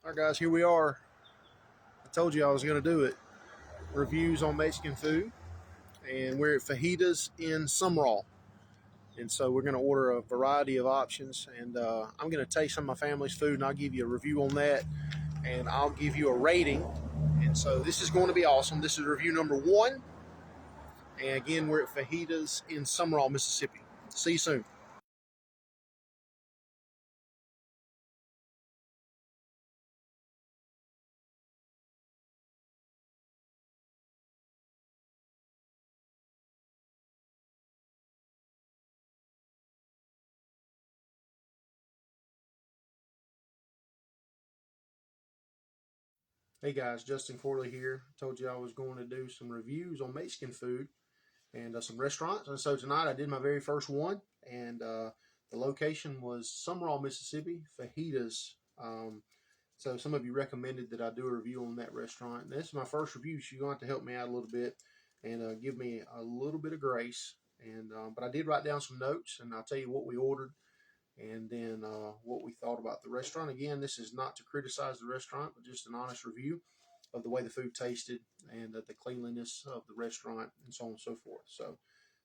All right, guys, here we are. I told you I was going to do it. Reviews on Mexican food, and we're at Fajitas in Summerall. And so we're going to order a variety of options, and I'm going to taste some of my family's food, and I'll give you a review on that, and I'll give you a rating. And so this is going to be awesome. This is review number one, and again, we're at Fajitas in Summerall, Mississippi. See you soon. Hey guys, Justin Corley here. Told you I was going to do some reviews on Mexican food and some restaurants. And so tonight I did my very first one, and the location was Summerall, Mississippi, Fajitas. So some of you recommended that I do a review on that restaurant. And this is my first review, so you're going to have to help me out a little bit and give me a little bit of grace. And but I did write down some notes, and I'll tell you what we ordered and then what we thought about the restaurant. Again, this is not to criticize the restaurant, but just an honest review of the way the food tasted and the cleanliness of the restaurant and so on and so forth. So,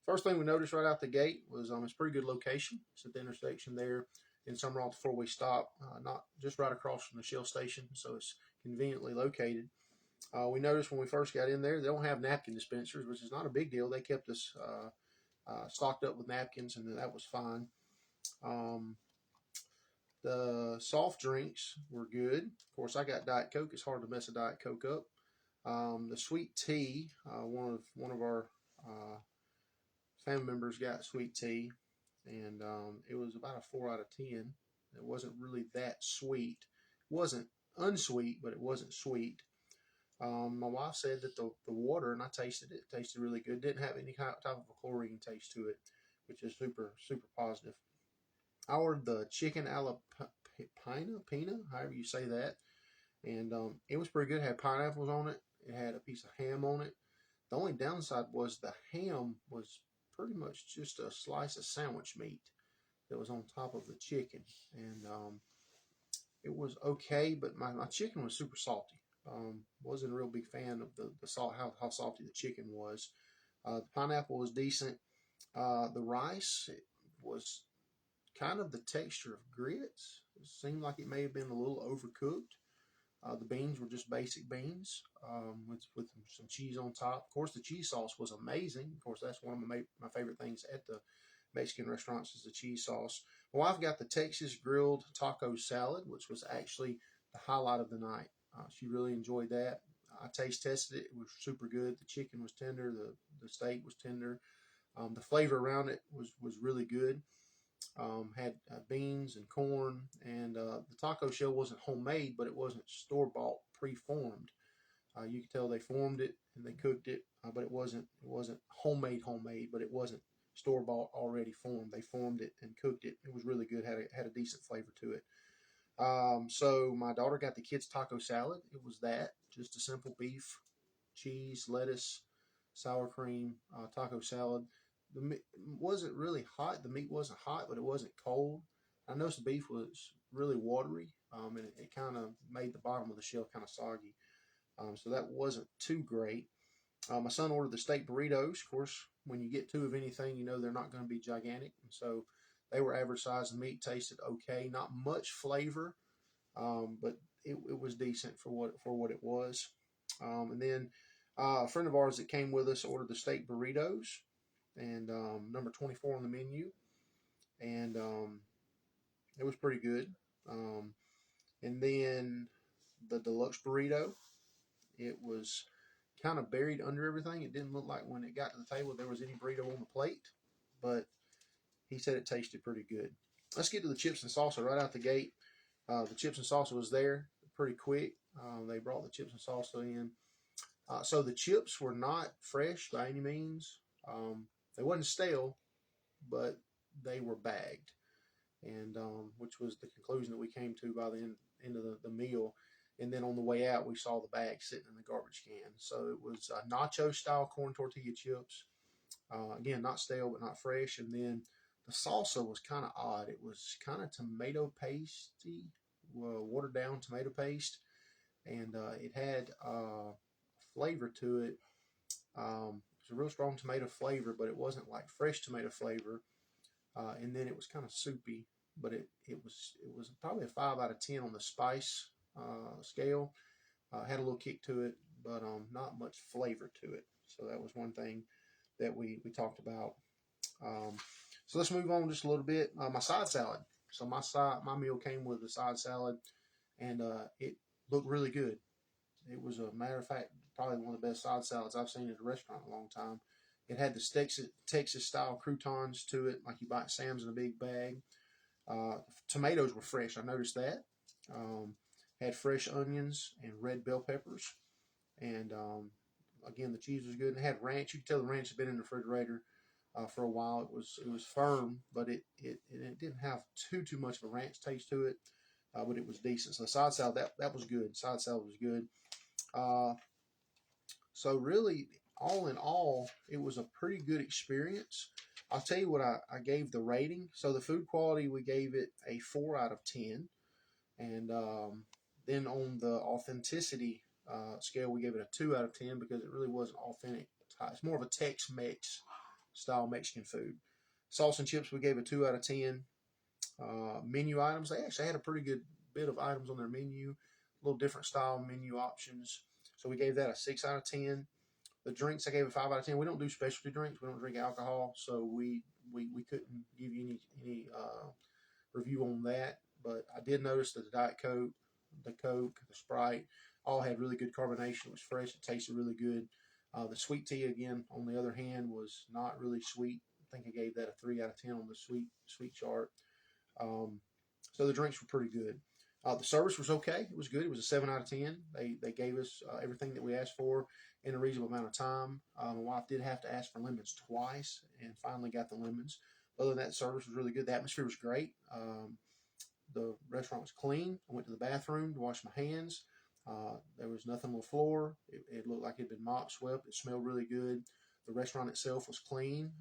first thing we noticed right out the gate was it's a pretty good location. It's at the intersection there in Summerall at the four-way stop, not just right across from the Shell station, so it's conveniently located. We noticed when we first got in there, they don't have napkin dispensers, which is not a big deal. They kept us stocked up with napkins, and that was fine. Um, the soft drinks were good. Of course, I got Diet Coke. It's hard to mess a Diet Coke up. The sweet tea, one of our family members got sweet tea, and it was about a 4 out of 10. It wasn't really that sweet. It wasn't unsweet, but it wasn't sweet. My wife said that the water, and I tasted it, tasted really good. Didn't have any type of a chlorine taste to it, which is super, super positive. I ordered the chicken a la pina, however you say that, and it was pretty good. It had pineapples on it. It had a piece of ham on it. The only downside was the ham was pretty much just a slice of sandwich meat that was on top of the chicken, and it was okay. But my chicken was super salty. Wasn't a real big fan of the salt, how salty the chicken was. The pineapple was decent. The rice was kind of the texture of grits. It seemed like it may have been a little overcooked. The beans were just basic beans with some cheese on top. Of course, the cheese sauce was amazing. Of course, that's one of my favorite things at the Mexican restaurants is the cheese sauce. My wife got the Texas grilled taco salad, which was actually the highlight of the night. She really enjoyed that. I taste tested it. It was super good. The chicken was tender. The steak was tender. The flavor around it was really good. Had beans and corn, and the taco shell wasn't homemade, but it wasn't store bought, pre-formed. You could tell they formed it and they cooked it, but it wasn't homemade, but it wasn't store bought already formed. They formed it and cooked it. It was really good. Had a decent flavor to it. So my daughter got the kids taco salad. It was that just a simple beef, cheese, lettuce, sour cream taco salad. The meat wasn't really hot. The meat wasn't hot, but it wasn't cold. I noticed the beef was really watery, and it kind of made the bottom of the shell kind of soggy. So that wasn't too great. My son ordered the steak burritos. Of course, when you get two of anything, you know they're not going to be gigantic. And so they were average size. The meat tasted okay. Not much flavor, but it was decent for what it was. And then a friend of ours that came with us ordered the steak burritos, and number 24 on the menu, and it was pretty good. Um, and then the deluxe burrito, it was kind of buried under everything. It didn't look like when it got to the table there was any burrito on the plate, but he said it tasted pretty good. Let's get to the chips and salsa right out the gate. The chips and salsa was there pretty quick. They brought the chips and salsa in. So the chips were not fresh by any means. They wasn't stale, but they were bagged, and which was the conclusion that we came to by the end of the meal. And then on the way out, we saw the bag sitting in the garbage can. So it was nacho style corn tortilla chips. Again, not stale, but not fresh. And then the salsa was kind of odd. It was kind of tomato pasty watered down tomato paste, and it had flavor to it. It was a real strong tomato flavor, but it wasn't like fresh tomato flavor. And then it was kind of soupy, but it was probably a 5 out of 10 on the spice scale. Had a little kick to it, but not much flavor to it. So that was one thing that we talked about. So let's move on just a little bit. My side salad. So my meal came with a side salad, and it looked really good. It was, a matter of fact, probably one of the best side salads I've seen at a restaurant in a long time. It had the Texas style croutons to it, like you buy at Sam's in a big bag. Tomatoes were fresh. I noticed that. Had fresh onions and red bell peppers, and again, the cheese was good. And it had ranch. You could tell the ranch had been in the refrigerator for a while. It was firm, but it didn't have too much of a ranch taste to it. But it was decent. So the side salad, that was good. Side salad was good. So really, all in all, it was a pretty good experience. I'll tell you what I gave the rating. So the food quality, we gave it a 4 out of 10. And then on the authenticity scale, we gave it a 2 out of 10 because it really wasn't authentic. It's more of a Tex-Mex style Mexican food. Sauce and chips, we gave a 2 out of 10. Menu items, they actually had a pretty good bit of items on their menu, a little different style menu options. So we gave that a 6 out of 10. The drinks, I gave it 5 out of 10. We don't do specialty drinks. We don't drink alcohol, so we couldn't give you any review on that. But I did notice that the Diet Coke, the Coke, the Sprite, all had really good carbonation. It was fresh. It tasted really good. The sweet tea, again, on the other hand, was not really sweet. I think I gave that a 3 out of 10 on the sweet chart. So the drinks were pretty good. The service was okay. It was good. It was a 7 out of 10. They gave us everything that we asked for in a reasonable amount of time. My wife did have to ask for lemons twice and finally got the lemons. Other than that, service was really good. The atmosphere was great. The restaurant was clean. I went to the bathroom to wash my hands. There was nothing on the floor. It looked like it had been mop swept. It smelled really good. The restaurant itself was clean.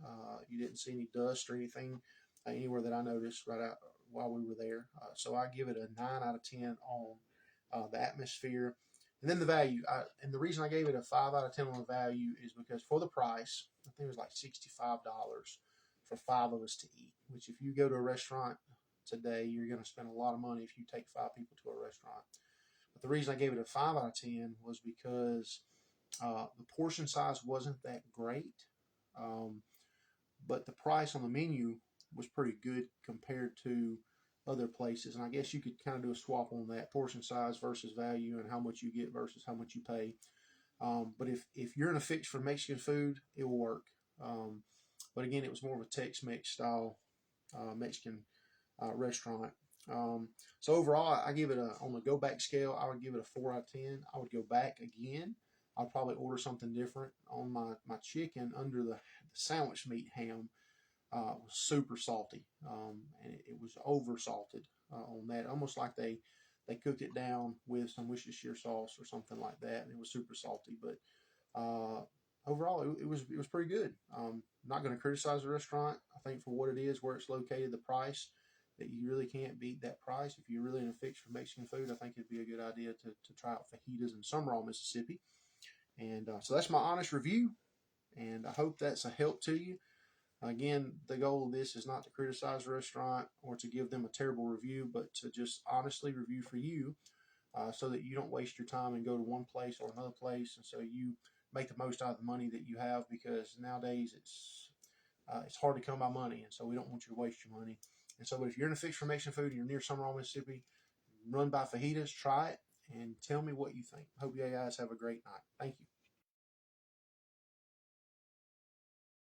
You didn't see any dust or anything anywhere that I noticed right out while we were there. So I give it a 9 out of 10 on the atmosphere. And then the value. And the reason I gave it a 5 out of 10 on the value is because for the price, I think it was like $65 for 5 of us to eat, which if you go to a restaurant today, you're going to spend a lot of money if you take 5 people to a restaurant. But the reason I gave it a 5 out of 10 was because the portion size wasn't that great, but the price on the menu was pretty good compared to other places. And I guess you could kind of do a swap on that, portion size versus value, and how much you get versus how much you pay. But if you're in a fix for Mexican food, it will work. But again, it was more of a Tex-Mex style Mexican restaurant. So overall, I give it on the go back scale, I would give it a 4 out of 10. I would go back again. I'd probably order something different. On my chicken, under the sandwich meat ham, was super salty, and it was over salted on that, almost like they cooked it down with some Worcestershire sauce or something like that, and it was super salty. But overall, it was pretty good. Not going to criticize the restaurant. I think for what it is, where it's located, the price, that you really can't beat that price. If you're really in a fix for Mexican food, I think it'd be a good idea to try out fajitas in Summerall, Mississippi. And so that's my honest review, and I hope that's a help to you. Again, the goal of this is not to criticize a restaurant or to give them a terrible review, but to just honestly review for you, so that you don't waste your time and go to one place or another place, and so you make the most out of the money that you have, because nowadays it's hard to come by money, and so we don't want you to waste your money. And so, but if you're in a fix for Mexican food and you're near Summerall, Mississippi, run by fajitas, try it, and tell me what you think. Hope you guys have a great night. Thank you.